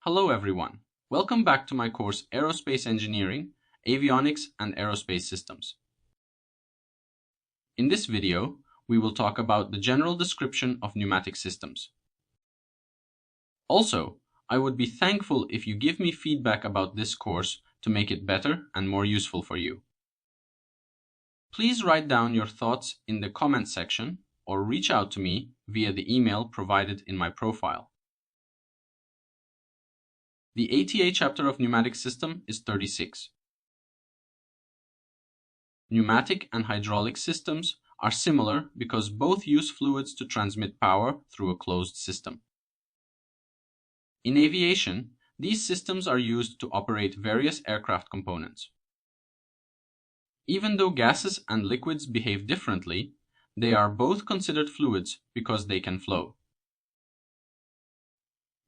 Hello everyone. Welcome back to my course Aerospace Engineering, Avionics and Aerospace Systems. In this video, we will talk about the general description of pneumatic systems. Also, I would be thankful if you give me feedback about this course to make it better and more useful for you. Please write down your thoughts in the comment section or reach out to me via the email provided in my profile. The ATA chapter of pneumatic system is 36. Pneumatic and hydraulic systems are similar because both use fluids to transmit power through a closed system. In aviation, these systems are used to operate various aircraft components. Even though gases and liquids behave differently, they are both considered fluids because they can flow.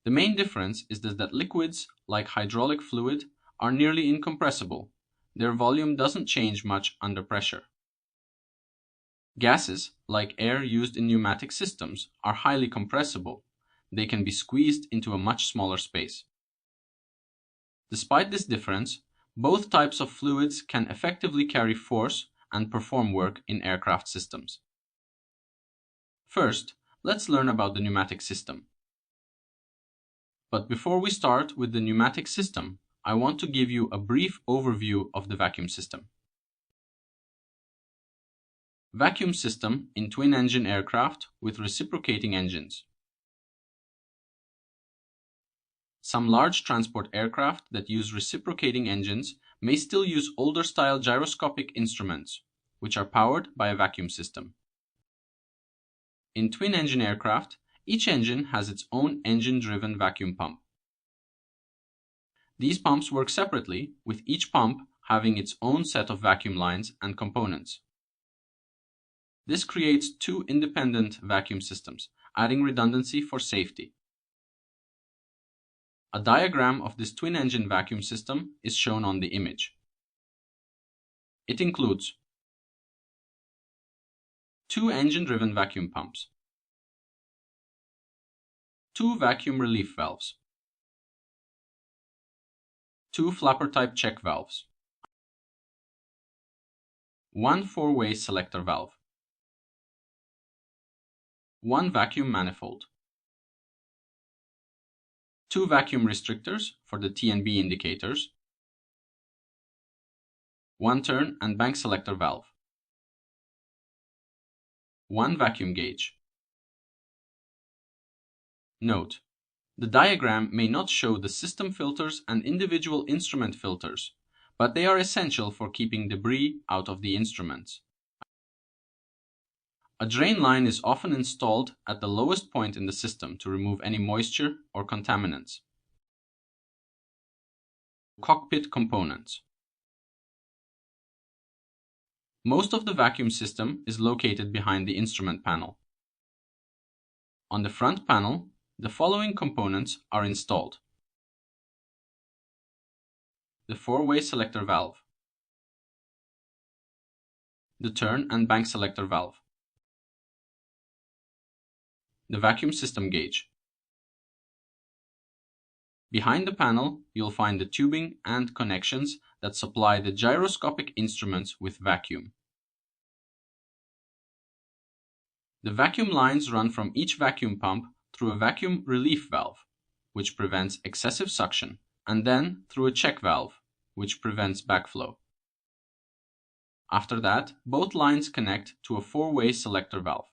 The main difference is that liquids, like hydraulic fluid, are nearly incompressible. Their volume doesn't change much under pressure. Gases, like air used in pneumatic systems, are highly compressible. They can be squeezed into a much smaller space. Despite this difference, both types of fluids can effectively carry force and perform work in aircraft systems. First, let's learn about the pneumatic system. But before we start with the pneumatic system, I want to give you a brief overview of the vacuum system. Vacuum system in twin-engine aircraft with reciprocating engines. Some large transport aircraft that use reciprocating engines may still use older-style gyroscopic instruments, which are powered by a vacuum system. In twin-engine aircraft, each engine has its own engine-driven vacuum pump. These pumps work separately, with each pump having its own set of vacuum lines and components. This creates two independent vacuum systems, adding redundancy for safety. A diagram of this twin-engine vacuum system is shown on the image. It includes two engine-driven vacuum pumps, two vacuum relief valves, two flapper-type check valves, one four-way selector valve, one vacuum manifold, two vacuum restrictors for the T and B indicators, one turn and bank selector valve, one vacuum gauge. Note: the diagram may not show the system filters and individual instrument filters, but they are essential for keeping debris out of the instruments. A drain line is often installed at the lowest point in the system to remove any moisture or contaminants. Cockpit components. Most of the vacuum system is located behind the instrument panel. On the front panel, the following components are installed: the four-way selector valve, the turn and bank selector valve, the vacuum system gauge. Behind the panel, you'll find the tubing and connections that supply the gyroscopic instruments with vacuum. The vacuum lines run from each vacuum pump through a vacuum relief valve, which prevents excessive suction, and then through a check valve, which prevents backflow. After that, both lines connect to a four-way selector valve.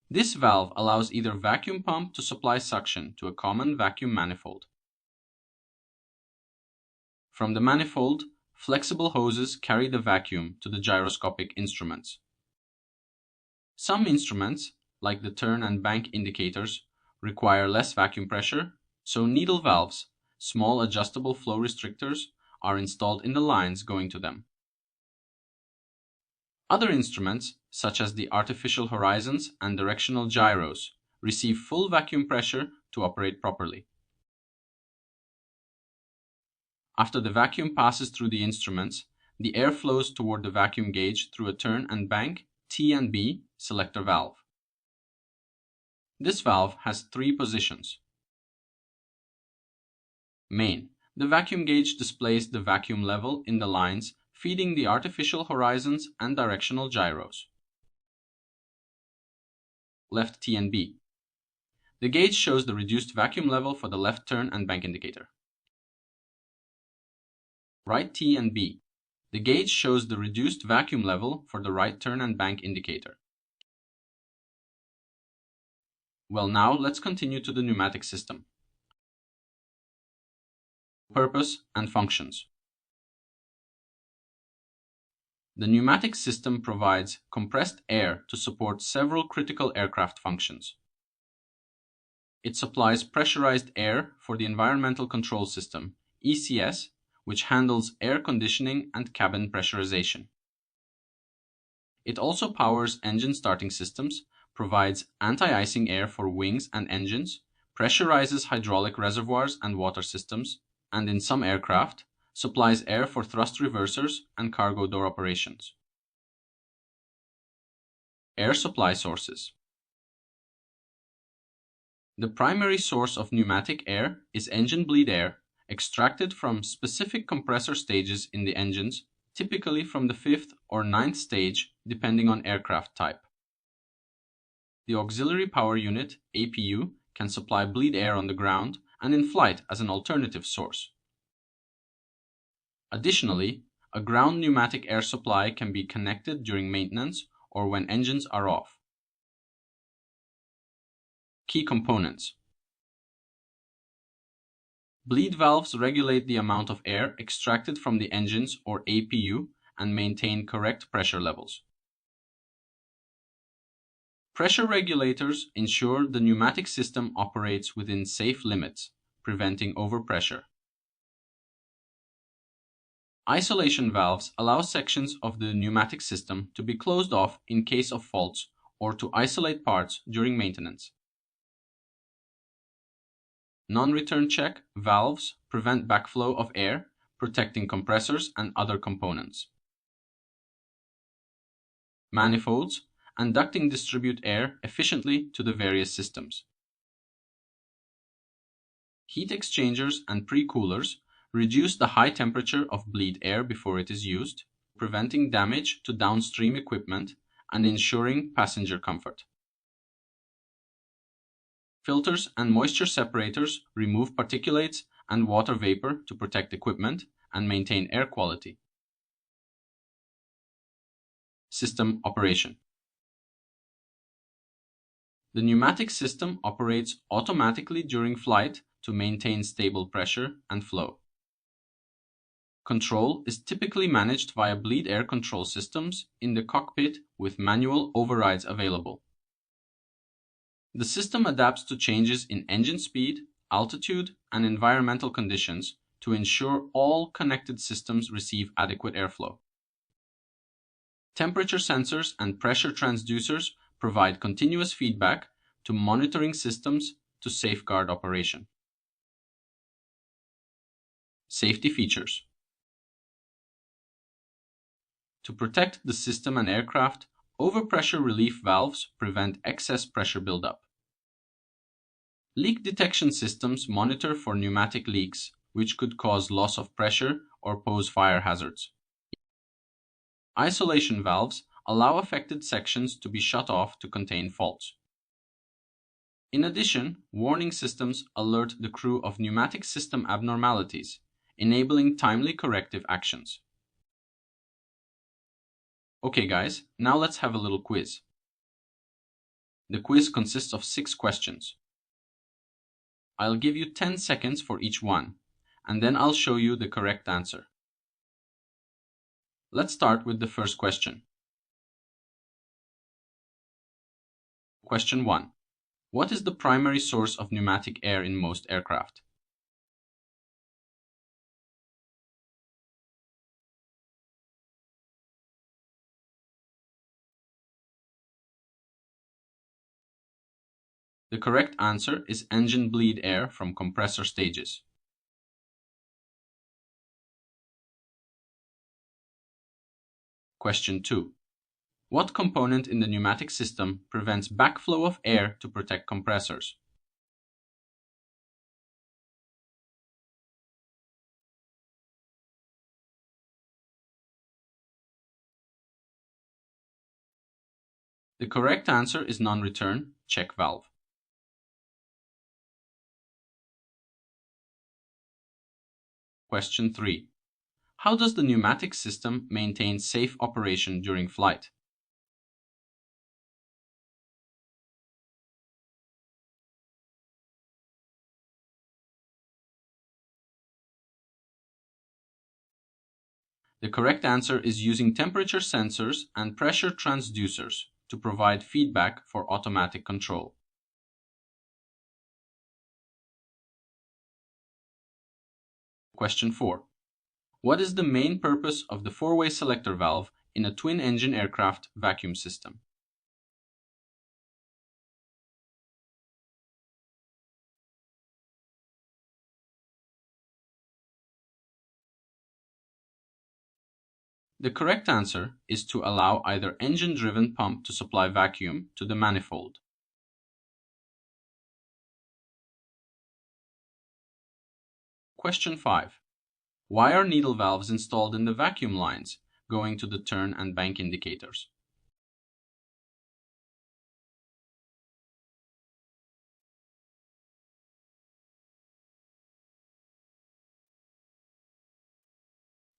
This valve allows either vacuum pump to supply suction to a common vacuum manifold. From the manifold, flexible hoses carry the vacuum to the gyroscopic instruments. Some instruments, like the turn and bank indicators, require less vacuum pressure, so needle valves, small adjustable flow restrictors, are installed in the lines going to them. Other instruments, such as the artificial horizons and directional gyros, receive full vacuum pressure to operate properly. After the vacuum passes through the instruments, the air flows toward the vacuum gauge through a turn and bank T and B selector valve. This valve has three positions. Main. The vacuum gauge displays the vacuum level in the lines feeding the artificial horizons and directional gyros. Left T and B. The gauge shows the reduced vacuum level for the left turn and bank indicator. Right T and B. The gauge shows the reduced vacuum level for the right turn and bank indicator. Well, now let's continue to the pneumatic system. Purpose and functions. The pneumatic system provides compressed air to support several critical aircraft functions. It supplies pressurized air for the environmental control system, ECS, which handles air conditioning and cabin pressurization. It also powers engine starting systems, provides anti-icing air for wings and engines, pressurizes hydraulic reservoirs and water systems, and in some aircraft, supplies air for thrust reversers and cargo door operations. Air supply sources. The primary source of pneumatic air is engine bleed air, extracted from specific compressor stages in the engines, typically from the 5th or 9th stage, depending on aircraft type. The auxiliary power unit, APU, can supply bleed air on the ground and in flight as an alternative source. Additionally, a ground pneumatic air supply can be connected during maintenance or when engines are off. Key components. Bleed valves regulate the amount of air extracted from the engines or APU and maintain correct pressure levels. Pressure regulators ensure the pneumatic system operates within safe limits, preventing overpressure. Isolation valves allow sections of the pneumatic system to be closed off in case of faults or to isolate parts during maintenance. Non-return check valves prevent backflow of air, protecting compressors and other components. Manifolds and ducting distribute air efficiently to the various systems. Heat exchangers and pre-coolers reduce the high temperature of bleed air before it is used, preventing damage to downstream equipment and ensuring passenger comfort. Filters and moisture separators remove particulates and water vapor to protect equipment and maintain air quality. System operation. The pneumatic system operates automatically during flight to maintain stable pressure and flow. Control is typically managed via bleed air control systems in the cockpit with manual overrides available. The system adapts to changes in engine speed, altitude, and environmental conditions to ensure all connected systems receive adequate airflow. Temperature sensors and pressure transducers provide continuous feedback to monitoring systems to safeguard operation. Safety features. To protect the system and aircraft, overpressure relief valves prevent excess pressure buildup. Leak detection systems monitor for pneumatic leaks, which could cause loss of pressure or pose fire hazards. Isolation valves allow affected sections to be shut off to contain faults. In addition, warning systems alert the crew of pneumatic system abnormalities, enabling timely corrective actions. Okay guys, now let's have a little quiz. The quiz consists of 6 questions. I'll give you 10 seconds for each one, and then I'll show you the correct answer. Let's start with the first question. Question 1. What is the primary source of pneumatic air in most aircraft? The correct answer is engine bleed air from compressor stages. Question 2. What component in the pneumatic system prevents backflow of air to protect compressors? The correct answer is non-return check valve. Question 3. How does the pneumatic system maintain safe operation during flight? The correct answer is using temperature sensors and pressure transducers to provide feedback for automatic control. Question 4. What is the main purpose of the four-way selector valve in a twin-engine aircraft vacuum system? The correct answer is to allow either engine-driven pump to supply vacuum to the manifold. Question 5. Why are needle valves installed in the vacuum lines going to the turn and bank indicators?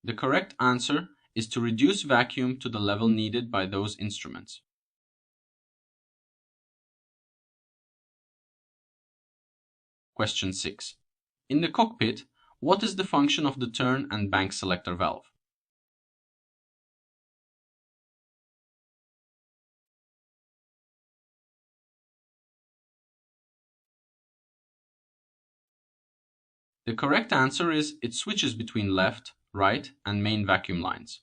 The correct answer is to reduce vacuum to the level needed by those instruments. Question 6. In the cockpit, what is the function of the turn and bank selector valve? The correct answer is it switches between left, right, and main vacuum lines.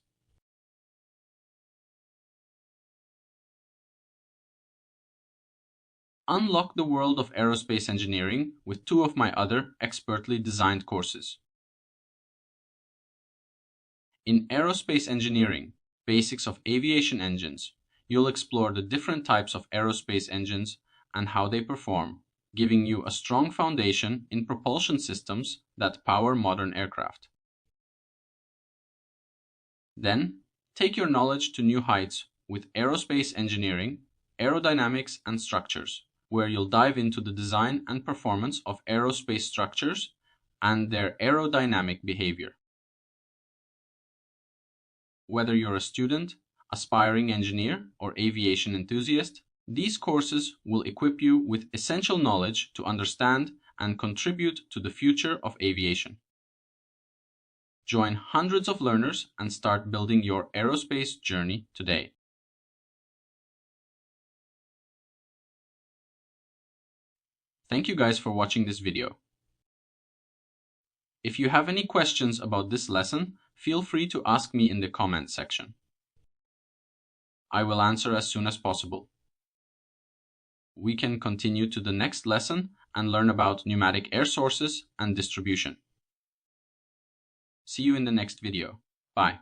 Unlock the world of aerospace engineering with two of my other expertly designed courses. In Aerospace Engineering, Basics of Aviation Engines, you'll explore the different types of aerospace engines and how they perform, giving you a strong foundation in propulsion systems that power modern aircraft. Then, take your knowledge to new heights with Aerospace Engineering, Aerodynamics and Structures, where you'll dive into the design and performance of aerospace structures and their aerodynamic behavior. Whether you're a student, aspiring engineer, or aviation enthusiast, these courses will equip you with essential knowledge to understand and contribute to the future of aviation. Join hundreds of learners and start building your aerospace journey today. Thank you guys for watching this video. If you have any questions about this lesson, feel free to ask me in the comment section. I will answer as soon as possible. We can continue to the next lesson and learn about pneumatic air sources and distribution. See you in the next video. Bye.